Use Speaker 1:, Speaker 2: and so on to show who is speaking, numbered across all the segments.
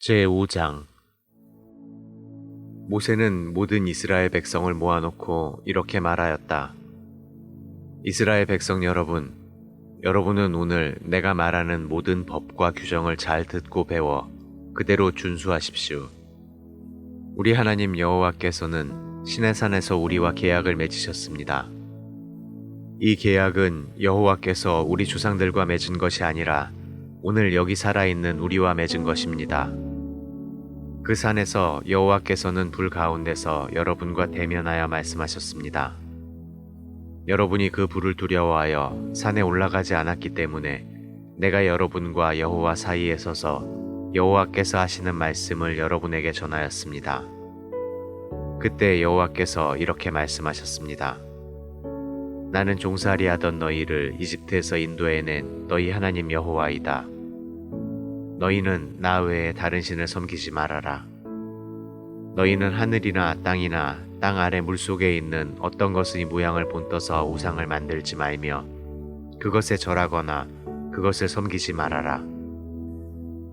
Speaker 1: 제5장 모세는 모든 이스라엘 백성을 모아놓고 이렇게 말하였다. 이스라엘 백성 여러분, 여러분은 오늘 내가 말하는 모든 법과 규정을 잘 듣고 배워 그대로 준수하십시오. 우리 하나님 여호와께서는 시내산에서 우리와 계약을 맺으셨습니다. 이 계약은 여호와께서 우리 조상들과 맺은 것이 아니라 오늘 여기 살아있는 우리와 맺은 것입니다. 그 산에서 여호와께서는 불 가운데서 여러분과 대면하여 말씀하셨습니다. 여러분이 그 불을 두려워하여 산에 올라가지 않았기 때문에 내가 여러분과 여호와 사이에 서서 여호와께서 하시는 말씀을 여러분에게 전하였습니다. 그때 여호와께서 이렇게 말씀하셨습니다. 나는 종살이 하던 너희를 이집트에서 인도해낸 너희 하나님 여호와이다. 너희는 나 외에 다른 신을 섬기지 말아라. 너희는 하늘이나 땅이나 땅 아래 물속에 있는 어떤 것의 모양을 본떠서 우상을 만들지 말며 그것에 절하거나 그것을 섬기지 말아라.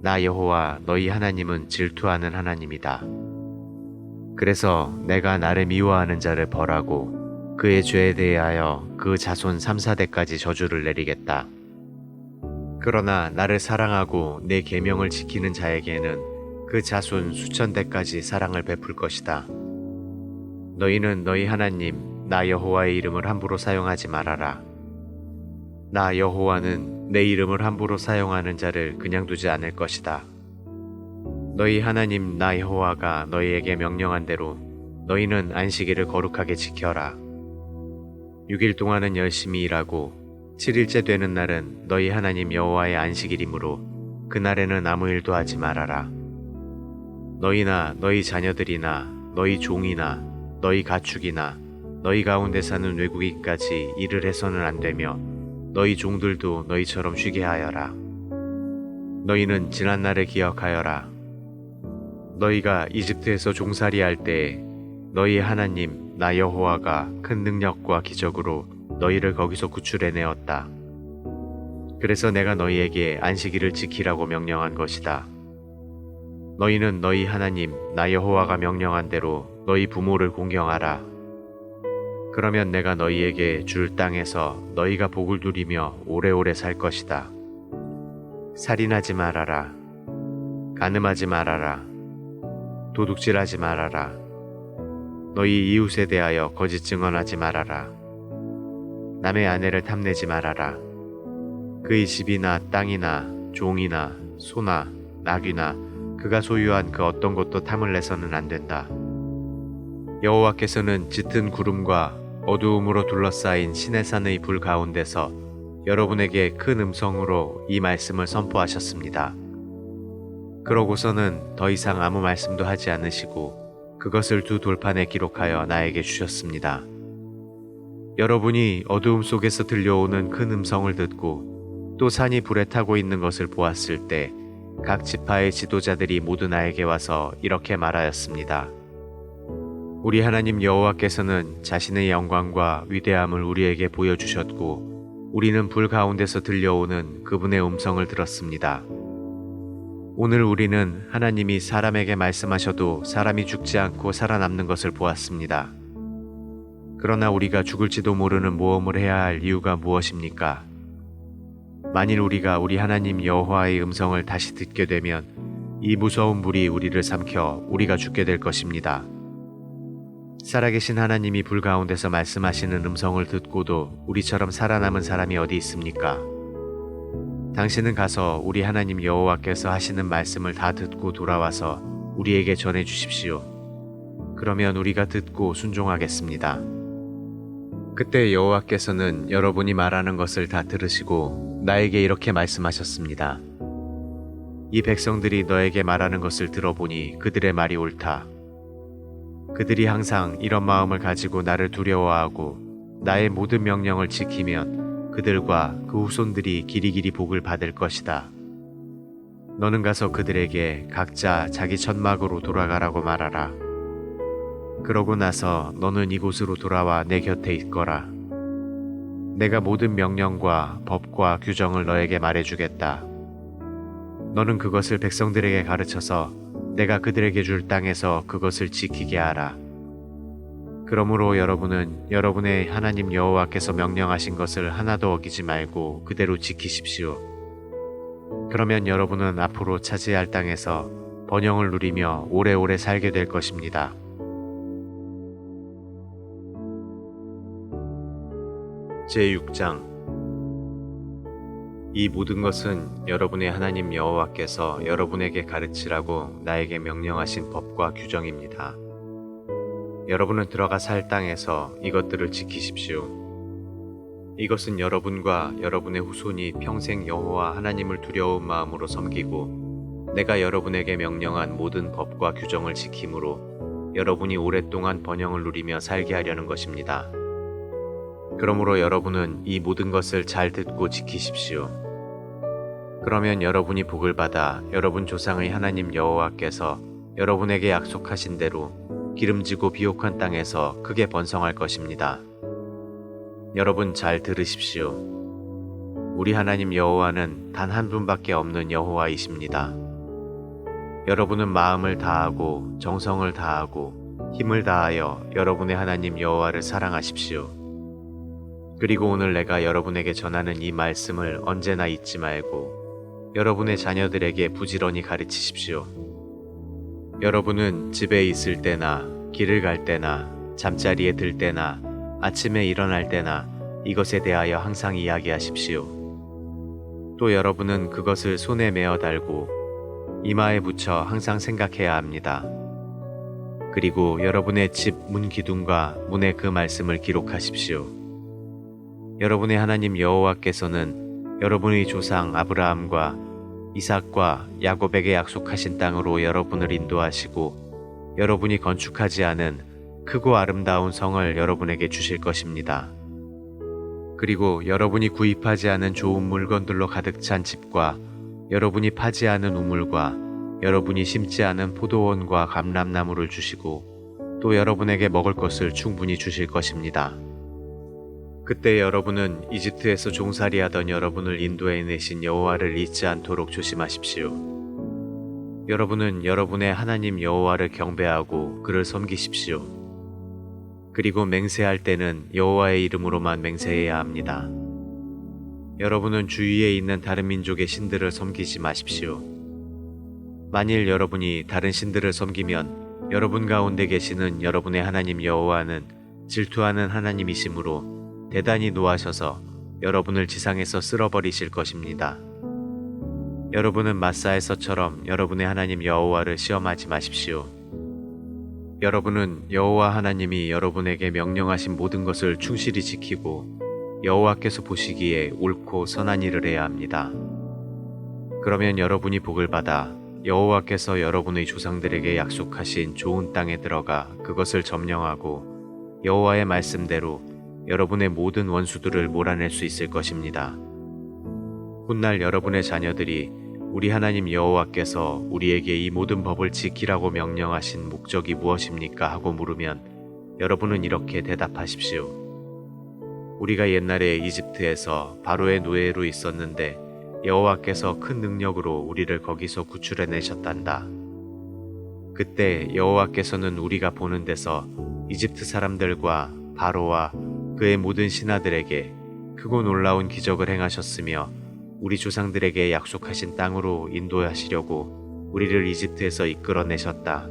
Speaker 1: 나 여호와 너희 하나님은 질투하는 하나님이다. 그래서 내가 나를 미워하는 자를 벌하고 그의 죄에 대하여 그 자손 3, 4대까지 저주를 내리겠다. 그러나 나를 사랑하고 내 계명을 지키는 자에게는 그 자손 수천 대까지 사랑을 베풀 것이다. 너희는 너희 하나님 나 여호와의 이름을 함부로 사용하지 말아라. 나 여호와는 내 이름을 함부로 사용하는 자를 그냥 두지 않을 것이다. 너희 하나님 나 여호와가 너희에게 명령한 대로 너희는 안식일을 거룩하게 지켜라. 6일 동안은 열심히 일하고 7일째 되는 날은 너희 하나님 여호와의 안식일이므로 그날에는 아무 일도 하지 말아라. 너희나 너희 자녀들이나 너희 종이나 너희 가축이나 너희 가운데 사는 외국인까지 일을 해서는 안 되며 너희 종들도 너희처럼 쉬게 하여라. 너희는 지난 날을 기억하여라. 너희가 이집트에서 종살이 할 때에 너희 하나님 나 여호와가 큰 능력과 기적으로 너희를 거기서 구출해내었다. 그래서 내가 너희에게 안식일을 지키라고 명령한 것이다. 너희는 너희 하나님 나 여호와가 명령한 대로 너희 부모를 공경하라. 그러면 내가 너희에게 줄 땅에서 너희가 복을 누리며 오래오래 살 것이다. 살인하지 말아라. 간음하지 말아라. 도둑질하지 말아라. 너희 이웃에 대하여 거짓 증언하지 말아라. 남의 아내를 탐내지 말아라. 그의 집이나 땅이나 종이나 소나 나귀나 그가 소유한 그 어떤 것도 탐을 내서는 안 된다. 여호와께서는 짙은 구름과 어두움으로 둘러싸인 시내산의 불 가운데서 여러분에게 큰 음성으로 이 말씀을 선포하셨습니다. 그러고서는 더 이상 아무 말씀도 하지 않으시고 그것을 두 돌판에 기록하여 나에게 주셨습니다. 여러분이 어두움 속에서 들려오는 큰 음성을 듣고 또 산이 불에 타고 있는 것을 보았을 때 각 지파의 지도자들이 모두 나에게 와서 이렇게 말하였습니다. 우리 하나님 여호와께서는 자신의 영광과 위대함을 우리에게 보여주셨고 우리는 불 가운데서 들려오는 그분의 음성을 들었습니다. 오늘 우리는 하나님이 사람에게 말씀하셔도 사람이 죽지 않고 살아남는 것을 보았습니다. 그러나 우리가 죽을지도 모르는 모험을 해야 할 이유가 무엇입니까? 만일 우리가 우리 하나님 여호와의 음성을 다시 듣게 되면 이 무서운 불이 우리를 삼켜 우리가 죽게 될 것입니다. 살아계신 하나님이 불 가운데서 말씀하시는 음성을 듣고도 우리처럼 살아남은 사람이 어디 있습니까? 당신은 가서 우리 하나님 여호와께서 하시는 말씀을 다 듣고 돌아와서 우리에게 전해 주십시오. 그러면 우리가 듣고 순종하겠습니다. 그때 여호와께서는 여러분이 말하는 것을 다 들으시고 나에게 이렇게 말씀하셨습니다. 이 백성들이 너에게 말하는 것을 들어보니 그들의 말이 옳다. 그들이 항상 이런 마음을 가지고 나를 두려워하고 나의 모든 명령을 지키면 그들과 그 후손들이 길이길이 복을 받을 것이다. 너는 가서 그들에게 각자 자기 천막으로 돌아가라고 말하라. 그러고 나서 너는 이곳으로 돌아와 내 곁에 있거라. 내가 모든 명령과 법과 규정을 너에게 말해주겠다. 너는 그것을 백성들에게 가르쳐서 내가 그들에게 줄 땅에서 그것을 지키게 하라. 그러므로 여러분은 여러분의 하나님 여호와께서 명령하신 것을 하나도 어기지 말고 그대로 지키십시오. 그러면 여러분은 앞으로 차지할 땅에서 번영을 누리며 오래오래 살게 될 것입니다. 제6장. 이 모든 것은 여러분의 하나님 여호와께서 여러분에게 가르치라고 나에게 명령하신 법과 규정입니다. 여러분은 들어가 살 땅에서 이것들을 지키십시오. 이것은 여러분과 여러분의 후손이 평생 여호와 하나님을 두려운 마음으로 섬기고 내가 여러분에게 명령한 모든 법과 규정을 지킴으로 여러분이 오랫동안 번영을 누리며 살게 하려는 것입니다. 그러므로 여러분은 이 모든 것을 잘 듣고 지키십시오. 그러면 여러분이 복을 받아 여러분 조상의 하나님 여호와께서 여러분에게 약속하신 대로 기름지고 비옥한 땅에서 크게 번성할 것입니다. 여러분 잘 들으십시오. 우리 하나님 여호와는 단 한 분밖에 없는 여호와이십니다. 여러분은 마음을 다하고 정성을 다하고 힘을 다하여 여러분의 하나님 여호와를 사랑하십시오. 그리고 오늘 내가 여러분에게 전하는 이 말씀을 언제나 잊지 말고 여러분의 자녀들에게 부지런히 가르치십시오. 여러분은 집에 있을 때나 길을 갈 때나 잠자리에 들 때나 아침에 일어날 때나 이것에 대하여 항상 이야기하십시오. 또 여러분은 그것을 손에 메어 달고 이마에 붙여 항상 생각해야 합니다. 그리고 여러분의 집 문 기둥과 문에 그 말씀을 기록하십시오. 여러분의 하나님 여호와께서는 여러분의 조상 아브라함과 이삭과 야곱에게 약속하신 땅으로 여러분을 인도하시고 여러분이 건축하지 않은 크고 아름다운 성을 여러분에게 주실 것입니다. 그리고 여러분이 구입하지 않은 좋은 물건들로 가득 찬 집과 여러분이 파지 않은 우물과 여러분이 심지 않은 포도원과 감람나무를 주시고 또 여러분에게 먹을 것을 충분히 주실 것입니다. 그때 여러분은 이집트에서 종살이하던 여러분을 인도해내신 여호와를 잊지 않도록 조심하십시오. 여러분은 여러분의 하나님 여호와를 경배하고 그를 섬기십시오. 그리고 맹세할 때는 여호와의 이름으로만 맹세해야 합니다. 여러분은 주위에 있는 다른 민족의 신들을 섬기지 마십시오. 만일 여러분이 다른 신들을 섬기면 여러분 가운데 계시는 여러분의 하나님 여호와는 질투하는 하나님이시므로 대단히 노하셔서 여러분을 지상에서 쓸어버리실 것입니다. 여러분은 마사에서처럼 여러분의 하나님 여호와를 시험하지 마십시오. 여러분은 여호와 하나님이 여러분에게 명령하신 모든 것을 충실히 지키고 여호와께서 보시기에 옳고 선한 일을 해야 합니다. 그러면 여러분이 복을 받아 여호와께서 여러분의 조상들에게 약속하신 좋은 땅에 들어가 그것을 점령하고 여호와의 말씀대로 여러분의 모든 원수들을 몰아낼 수 있을 것입니다. 훗날 여러분의 자녀들이 우리 하나님 여호와께서 우리에게 이 모든 법을 지키라고 명령하신 목적이 무엇입니까? 하고 물으면 여러분은 이렇게 대답하십시오. 우리가 옛날에 이집트에서 바로의 노예로 있었는데 여호와께서 큰 능력으로 우리를 거기서 구출해 내셨단다. 그때 여호와께서는 우리가 보는 데서 이집트 사람들과 바로와 그의 모든 신하들에게 크고 놀라운 기적을 행하셨으며 우리 조상들에게 약속하신 땅으로 인도하시려고 우리를 이집트에서 이끌어내셨다.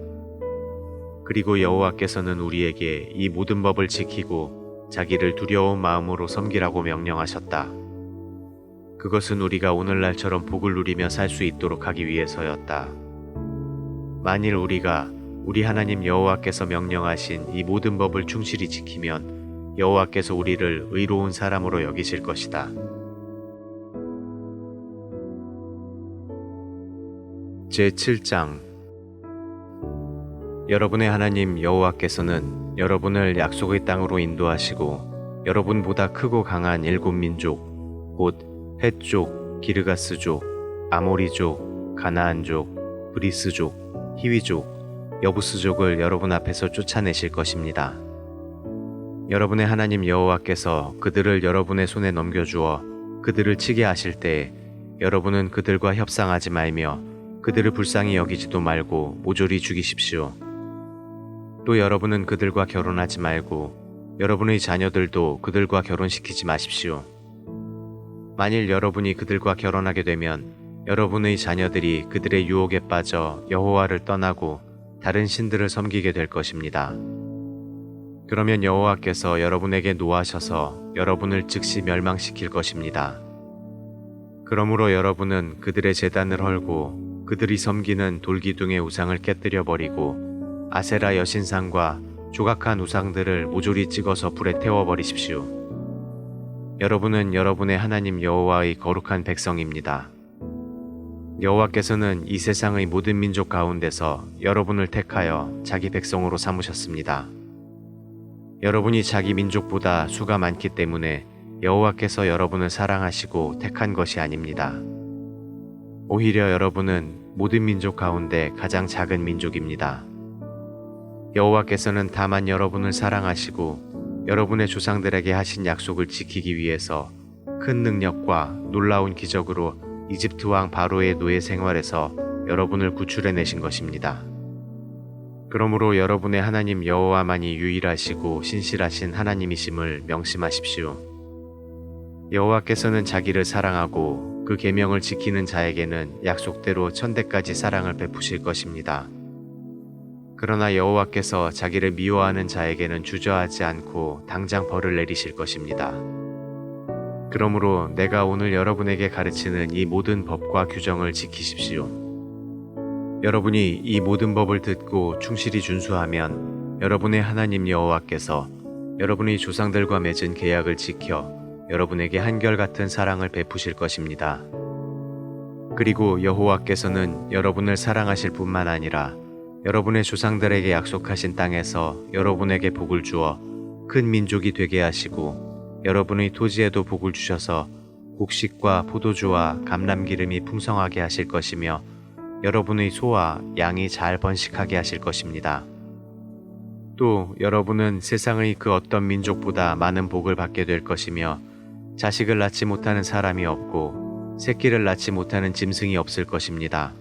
Speaker 1: 그리고 여호와께서는 우리에게 이 모든 법을 지키고 자기를 두려운 마음으로 섬기라고 명령하셨다. 그것은 우리가 오늘날처럼 복을 누리며 살 수 있도록 하기 위해서였다. 만일 우리가 우리 하나님 여호와께서 명령하신 이 모든 법을 충실히 지키면 여호와께서 우리를 의로운 사람으로 여기실 것이다. 제7장. 여러분의 하나님 여호와께서는 여러분을 약속의 땅으로 인도하시고 여러분보다 크고 강한 7민족 곧 헷족, 기르가스족, 아모리족, 가나안족, 브리스족, 히위족, 여부스족을 여러분 앞에서 쫓아내실 것입니다. 여러분의 하나님 여호와께서 그들을 여러분의 손에 넘겨주어 그들을 치게 하실 때에 여러분은 그들과 협상하지 말며 그들을 불쌍히 여기지도 말고 모조리 죽이십시오. 또 여러분은 그들과 결혼하지 말고 여러분의 자녀들도 그들과 결혼시키지 마십시오. 만일 여러분이 그들과 결혼하게 되면 여러분의 자녀들이 그들의 유혹에 빠져 여호와를 떠나고 다른 신들을 섬기게 될 것입니다. 그러면 여호와께서 여러분에게 노하셔서 여러분을 즉시 멸망시킬 것입니다. 그러므로 여러분은 그들의 제단을 헐고 그들이 섬기는 돌기둥의 우상을 깨뜨려 버리고 아세라 여신상과 조각한 우상들을 모조리 찍어서 불에 태워버리십시오. 여러분은 여러분의 하나님 여호와의 거룩한 백성입니다. 여호와께서는 이 세상의 모든 민족 가운데서 여러분을 택하여 자기 백성으로 삼으셨습니다. 여러분이 자기 민족보다 수가 많기 때문에 여호와께서 여러분을 사랑하시고 택한 것이 아닙니다. 오히려 여러분은 모든 민족 가운데 가장 작은 민족입니다. 여호와께서는 다만 여러분을 사랑하시고 여러분의 조상들에게 하신 약속을 지키기 위해서 큰 능력과 놀라운 기적으로 이집트 왕 바로의 노예 생활에서 여러분을 구출해내신 것입니다. 그러므로 여러분의 하나님 여호와만이 유일하시고 신실하신 하나님이심을 명심하십시오. 여호와께서는 자기를 사랑하고 그 계명을 지키는 자에게는 약속대로 천대까지 사랑을 베푸실 것입니다. 그러나 여호와께서 자기를 미워하는 자에게는 주저하지 않고 당장 벌을 내리실 것입니다. 그러므로 내가 오늘 여러분에게 가르치는 이 모든 법과 규정을 지키십시오. 여러분이 이 모든 법을 듣고 충실히 준수하면 여러분의 하나님 여호와께서 여러분의 조상들과 맺은 계약을 지켜 여러분에게 한결같은 사랑을 베푸실 것입니다. 그리고 여호와께서는 여러분을 사랑하실 뿐만 아니라 여러분의 조상들에게 약속하신 땅에서 여러분에게 복을 주어 큰 민족이 되게 하시고 여러분의 토지에도 복을 주셔서 곡식과 포도주와 감람기름이 풍성하게 하실 것이며 여러분의 소와 양이 잘 번식하게 하실 것입니다. 또 여러분은 세상의 그 어떤 민족보다 많은 복을 받게 될 것이며 자식을 낳지 못하는 사람이 없고 새끼를 낳지 못하는 짐승이 없을 것입니다.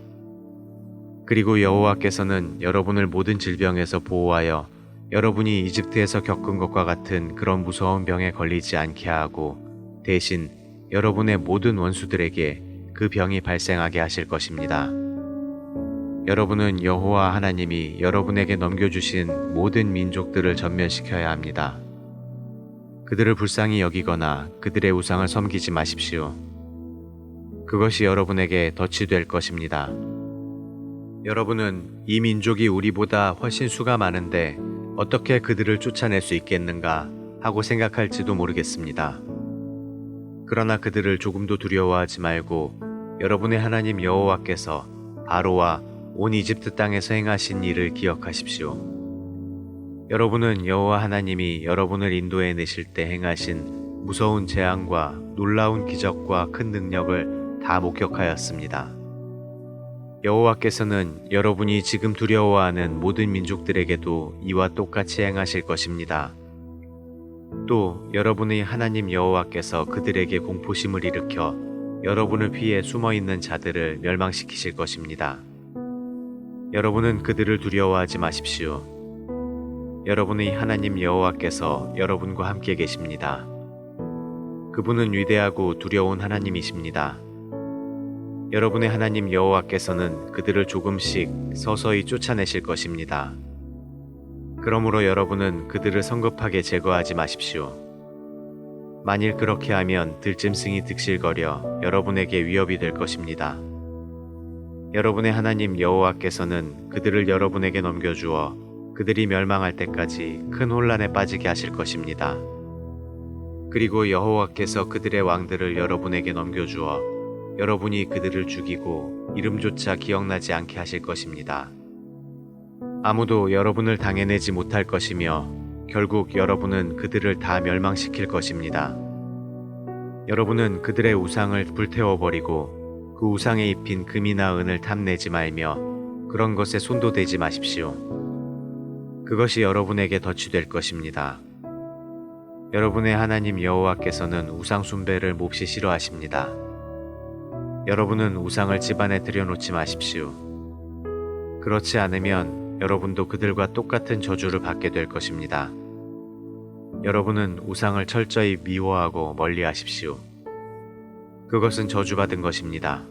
Speaker 1: 그리고 여호와께서는 여러분을 모든 질병에서 보호하여 여러분이 이집트에서 겪은 것과 같은 그런 무서운 병에 걸리지 않게 하고 대신 여러분의 모든 원수들에게 그 병이 발생하게 하실 것입니다. 여러분은 여호와 하나님이 여러분에게 넘겨주신 모든 민족들을 전면시켜야 합니다. 그들을 불쌍히 여기거나 그들의 우상을 섬기지 마십시오. 그것이 여러분에게 덫이 될 것입니다. 여러분은 이 민족이 우리보다 훨씬 수가 많은데 어떻게 그들을 쫓아낼 수 있겠는가 하고 생각할지도 모르겠습니다. 그러나 그들을 조금도 두려워하지 말고 여러분의 하나님 여호와께서 바로와 온 이집트 땅에서 행하신 일을 기억하십시오. 여러분은 여호와 하나님이 여러분을 인도해 내실 때 행하신 무서운 재앙과 놀라운 기적과 큰 능력을 다 목격하였습니다. 여호와께서는 여러분이 지금 두려워하는 모든 민족들에게도 이와 똑같이 행하실 것입니다. 또 여러분의 하나님 여호와께서 그들에게 공포심을 일으켜 여러분을 피해 숨어있는 자들을 멸망시키실 것입니다. 여러분은 그들을 두려워하지 마십시오. 여러분의 하나님 여호와께서 여러분과 함께 계십니다. 그분은 위대하고 두려운 하나님이십니다. 여러분의 하나님 여호와께서는 그들을 조금씩 서서히 쫓아내실 것입니다. 그러므로 여러분은 그들을 성급하게 제거하지 마십시오. 만일 그렇게 하면 들짐승이 득실거려 여러분에게 위협이 될 것입니다. 여러분의 하나님 여호와께서는 그들을 여러분에게 넘겨주어 그들이 멸망할 때까지 큰 혼란에 빠지게 하실 것입니다. 그리고 여호와께서 그들의 왕들을 여러분에게 넘겨주어 여러분이 그들을 죽이고 이름조차 기억나지 않게 하실 것입니다. 아무도 여러분을 당해내지 못할 것이며 결국 여러분은 그들을 다 멸망시킬 것입니다. 여러분은 그들의 우상을 불태워버리고 그 우상에 입힌 금이나 은을 탐내지 말며 그런 것에 손도 대지 마십시오. 그것이 여러분에게 덫이 될 것입니다. 여러분의 하나님 여호와께서는 우상 숭배를 몹시 싫어하십니다. 여러분은 우상을 집안에 들여놓지 마십시오. 그렇지 않으면 여러분도 그들과 똑같은 저주를 받게 될 것입니다. 여러분은 우상을 철저히 미워하고 멀리 하십시오. 그것은 저주받은 것입니다.